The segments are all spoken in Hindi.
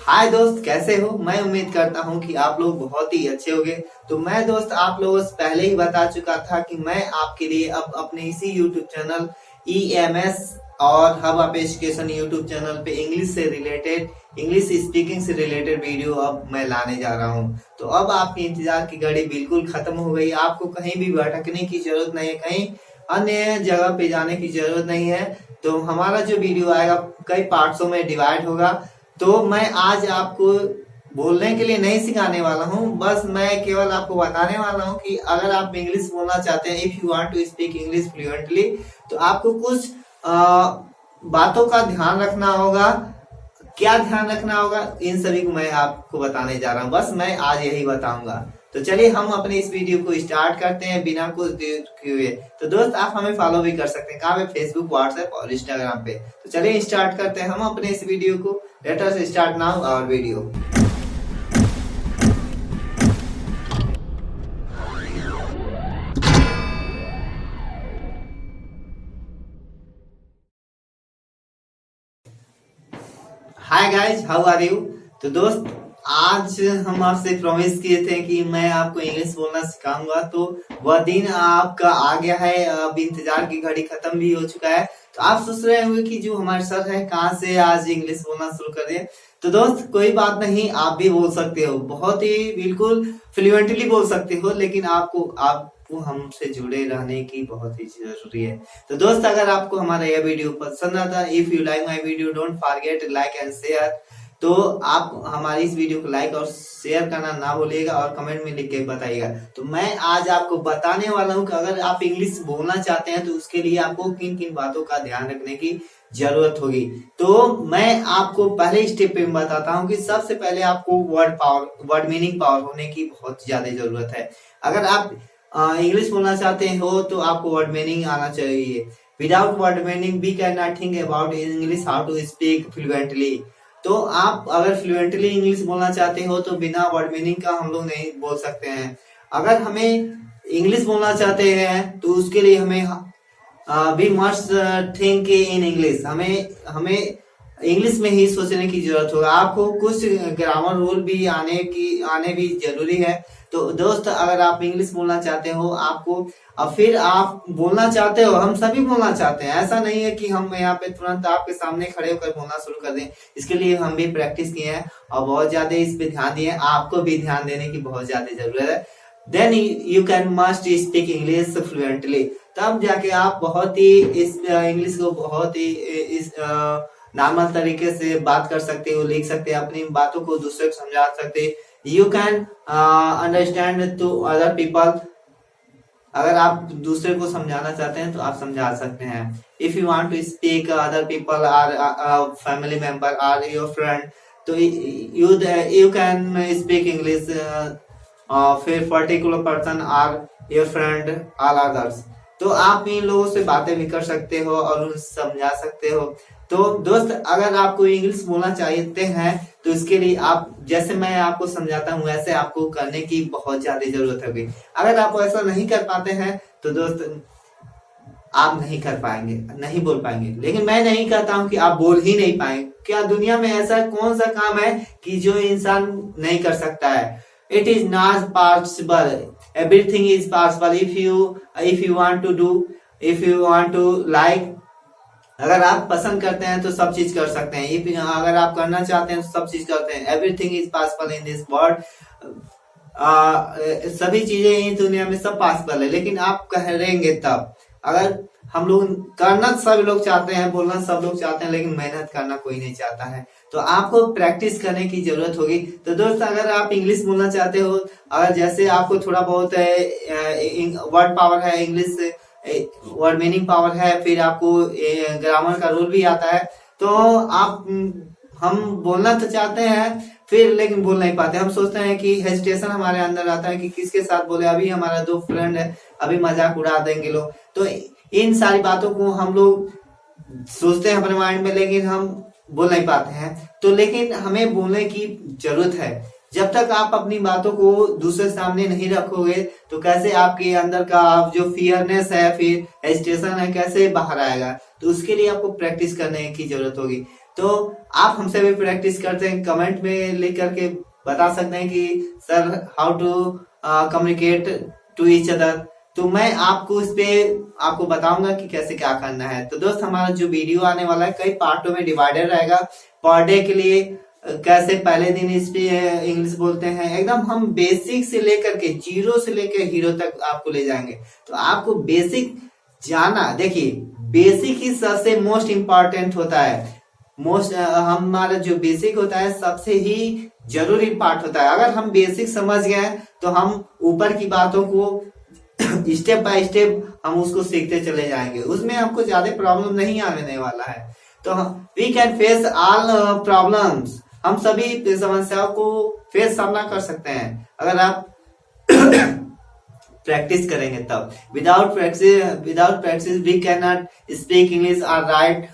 हाय दोस्त, कैसे हो? मैं उम्मीद करता हूँ कि आप लोग बहुत ही अच्छे होंगे। तो मैं दोस्त आप लोगों से पहले ही बता चुका था कि मैं आपके लिए अब अपने इसी यूट्यूब चैनल EMS और हब आप एजुकेशन यूट्यूब चैनल पे इंग्लिश से रिलेटेड, इंग्लिश स्पीकिंग से रिलेटेड वीडियो अब मैं लाने जा रहा हूँ। तो अब आपकी इंतजार की घड़ी बिल्कुल खत्म हो गई। आपको कहीं भी भटकने की जरूरत नहीं है, कहीं अन्य जगह पे जाने की जरूरत नहीं है। तो हमारा जो वीडियो आएगा कई पार्ट्सों में डिवाइड होगा। तो मैं आज आपको बोलने के लिए नहीं सिखाने वाला हूँ, बस मैं केवल आपको बताने वाला हूँ कि अगर आप इंग्लिश बोलना चाहते हैं, if you want to speak English fluently, तो आपको कुछ बातों का ध्यान रखना होगा। क्या ध्यान रखना होगा, इन सभी को मैं आपको बताने जा रहा हूँ। बस मैं आज यही बताऊंगा। तो चलिए हम अपने इस वीडियो को स्टार्ट करते हैं बिना कुछ देर हुए। तो दोस्त आप हमें फॉलो भी कर सकते हैं, कहाँ पे? फेसबुक, व्हाट्सएप और इंस्टाग्राम पे। तो चलिए स्टार्ट करते हैं हम अपने इस वीडियो को। Let us start now our video. Hi guys, how are you? तो दोस्त आज हम आपसे प्रॉमिस किए थे कि मैं आपको इंग्लिश बोलना सिखाऊंगा, तो वह दिन आपका आ गया है। अब इंतजार की घड़ी खत्म भी हो चुका है। तो आप सोच रहे होंगे कि जो हमारे सर है कहाँ से आज इंग्लिश बोलना शुरू कर दिए। तो दोस्त कोई बात नहीं, आप भी बोल सकते हो, बहुत ही बिल्कुल फ्लुएंटली बोल सकते हो, लेकिन आपको हमसे जुड़े रहने की बहुत ही जरूरी है। तो दोस्त अगर आपको हमारा यह वीडियो पसंद आता, if you like my video don't forget like and share. तो आप हमारी इस वीडियो को लाइक और शेयर करना ना भूलिएगा और कमेंट में लिख के बताइएगा। तो मैं आज आपको बताने वाला हूँ कि अगर आप इंग्लिश बोलना चाहते हैं तो उसके लिए आपको किन किन बातों का ध्यान रखने की जरूरत होगी। तो मैं आपको पहले स्टेप पे बताता हूँ कि सबसे पहले आपको वर्ड मीनिंग पावर होने की बहुत ज्यादा जरूरत है। अगर आप इंग्लिश बोलना चाहते हो तो आपको वर्ड मीनिंग आना चाहिए। Without word meaning we can not think about English how to speak fluently. तो आप अगर फ्लुएंटली इंग्लिश बोलना चाहते हो तो बिना वर्ड मीनिंग का हम लोग नहीं बोल सकते हैं। अगर हमें इंग्लिश बोलना चाहते हैं तो उसके लिए हमें we must think in English, हमें इंग्लिश में ही सोचने की जरूरत होगा। आपको कुछ ग्रामर रूल भी आने भी जरूरी है। तो दोस्त अगर आप इंग्लिश बोलना चाहते हो, आपको फिर आप बोलना चाहते हो, हम सभी बोलना चाहते हैं, ऐसा नहीं है कि हम यहाँ पे तुरंत आपके सामने खड़े होकर बोलना शुरू कर दें। इसके लिए हम भी प्रैक्टिस किए हैं और बहुत ज्यादा इस पे ध्यान दिए। आपको भी ध्यान देने की बहुत ज्यादा जरूरत है। Then you can must speak English fluently. तब जाके आप बहुत ही इस इंग्लिश को बहुत ही इस नॉर्मल तरीके से बात कर सकते हो, लिख सकते हैं, अपनी बातों को दूसरे को समझा सकते। You can understand to other people. अगर आप दूसरे को समझाना चाहते हैं तो आप समझा सकते हैं। If you want to speak other people or family member or your friend, तो यू कैन स्पीक इंग्लिश फिर particular person or your friend all others. तो आप इन लोगों से बातें भी कर सकते हो और उन्हें समझा सकते हो। तो दोस्त अगर आपको इंग्लिश बोलना चाहते हैं तो इसके लिए आप, जैसे मैं आपको समझाता हूँ वैसे आपको करने की बहुत ज्यादा जरूरत होगी। अगर आप ऐसा नहीं कर पाते हैं तो दोस्त आप नहीं कर पाएंगे, नहीं बोल पाएंगे। लेकिन मैं नहीं कहता हूँ कि आप बोल ही नहीं पाएंगे। क्या दुनिया में ऐसा कौन सा काम है कि जो इंसान नहीं कर सकता है? It is not possible. Everything is possible if you want to do, if you want to like. अगर आप पसंद करते हैं तो सब चीज कर सकते हैं। अगर आप करना चाहते हैं तो सब चीज करते हैं। Everything is possible in this world. सभी चीजें इस दुनिया में सब पॉसिबल है, लेकिन आप करेंगे तब। अगर हम लोग करना सब लोग चाहते हैं, बोलना सब लोग चाहते हैं, लेकिन मेहनत करना कोई नहीं चाहता है। तो आपको प्रैक्टिस करने की जरूरत होगी। तो दोस्त अगर आप इंग्लिश बोलना चाहते हो, अगर जैसे आपको थोड़ा बहुत वर्ड पावर है, इंग्लिश वर्ड मीनिंग पावर है, फिर आपको ग्रामर का रूल भी आता है, तो आप हम बोलना तो चाहते हैं फिर लेकिन बोल नहीं पाते। हम सोचते हैं कि हेजिटेशन हमारे अंदर आता है कि किसके साथ बोले। अभी हमारा दो फ्रेंड है, अभी मजाक उड़ा देंगे लोग। तो इन सारी बातों को हम लोग सोचते हैं अपने माइंड में, लेकिन हम बोल नहीं पाते हैं। तो लेकिन हमें बोलने की जरूरत है। जब तक आप अपनी बातों को दूसरे सामने नहीं रखोगे तो कैसे आपके अंदर का जो फियरनेस है, फिर हेजिटेशन है, कैसे बाहर आएगा? तो उसके लिए आपको प्रैक्टिस करने की जरूरत होगी। तो आप हमसे भी प्रैक्टिस करते हैं, कमेंट में लिख करके बता सकते हैं कि sir how to communicate to each other. तो मैं आपको इस पे आपको बताऊंगा कि कैसे क्या करना है। तो दोस्त हमारा जो वीडियो आने वाला है कई पार्टों में डिवाइडेड रहेगा। पर डे के लिए कैसे पहले दिन इस पे इंग्लिश बोलते हैं, एकदम हम बेसिक से लेकर के जीरो से लेकर हीरो तक आपको ले जाएंगे। तो आपको बेसिक जाना, देखिए बेसिक ही सबसे मोस्ट इम्पॉर्टेंट होता है। मोस्ट हमारा जो बेसिक होता है सबसे ही जरूरी पार्ट होता है। अगर हम बेसिक समझ गए तो हम ऊपर की बातों को स्टेप बाय स्टेप हम उसको सीखते चले जाएंगे, उसमें हमको ज्यादा प्रॉब्लम नहीं आने वाला है। तो we can face all problems, हम सभी समस्याओं को फेस सामना कर सकते हैं अगर आप प्रैक्टिस करेंगे तब। Without practice we can not speak English और राइट।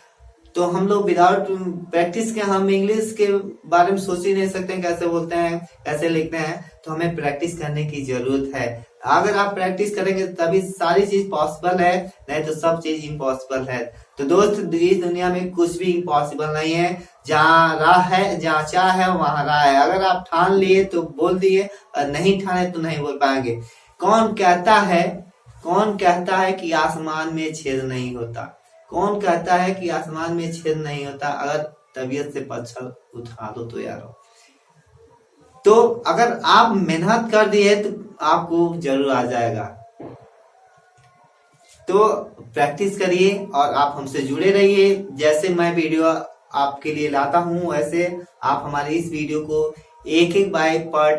तो हम लोग विदाउट प्रैक्टिस के हम इंग्लिश के बारे में सोच ही नहीं सकते हैं, कैसे बोलते हैं कैसे लिखते हैं। तो हमें प्रैक्टिस करने की जरूरत है। अगर आप प्रैक्टिस करेंगे तभी सारी चीज पॉसिबल है, नहीं तो सब चीज इम्पॉसिबल है। तो दोस्त इस दुनिया में कुछ भी इम्पॉसिबल नहीं है। जहाँ राह है, जहाँ चाह है वहां राह है। अगर आप ठान लिए तो बोल दिए, और नहीं ठाने तो नहीं बोल पाएंगे। कौन कहता है कि आसमान में छेद नहीं होता? कौन कहता है कि आसमान में छेद नहीं होता? अगर तबीयत से पत्थर उठा दो तो यारो। तो अगर आप मेहनत कर दिए तो आपको जरूर आ जाएगा। तो प्रैक्टिस करिए और आप हमसे जुड़े रहिए। जैसे मैं वीडियो आपके लिए लाता हूं वैसे आप हमारे इस वीडियो को एक एक बाय पर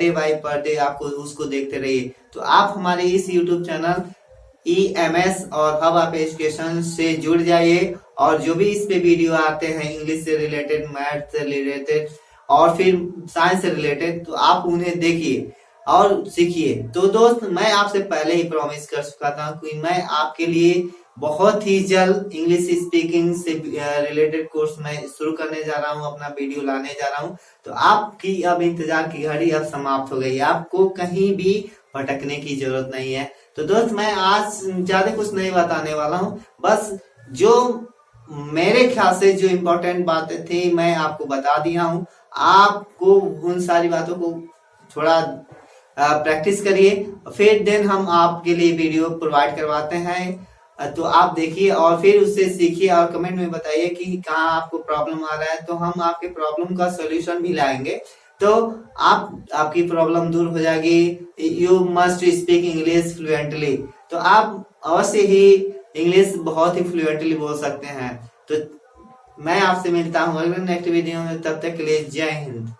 डे आपको उसको देखते रहिए। तो आप हमारे इस YouTube चैनल EMS और हब आप एजुकेशन से जुड़ जाइए। और जो भी इस पे वीडियो आते हैं इंग्लिश से रिलेटेड, मैथ से रिलेटेड और फिर साइंस से रिलेटेड, तो आप उन्हें देखिए और सीखिए। तो दोस्त मैं आपसे पहले ही प्रॉमिस कर चुका था कि मैं आपके लिए बहुत ही जल्द इंग्लिश स्पीकिंग से रिलेटेड कोर्स मैं शुरू करने जा रहा हूँ, अपना वीडियो लाने जा रहा हूँ। तो आपकी अब इंतजार की घड़ी अब समाप्त हो गई, आपको कहीं भी भटकने की जरूरत नहीं है। तो दोस्त मैं आज ज्यादा कुछ नहीं बताने वाला हूँ, बस जो मेरे ख्याल से जो इम्पोर्टेंट बातें थी मैं आपको बता दिया हूँ। आपको उन सारी बातों को थोड़ा प्रैक्टिस करिए, फिर देन हम आपके लिए वीडियो प्रोवाइड करवाते हैं। तो आप देखिए और फिर उससे सीखिए और कमेंट में बताइए कि कहाँ आपको प्रॉब्लम आ रहा है। तो हम आपके प्रॉब्लम का सॉल्यूशन भी लाएंगे, तो आपकी प्रॉब्लम दूर हो जाएगी। You must speak English fluently. तो आप अवश्य ही इंग्लिश बहुत ही फ्लुएंटली बोल सकते हैं। तो मैं आपसे मिलता हूँ अगले नेक्स्ट वीडियो में, तब तक के लिए जय हिंद।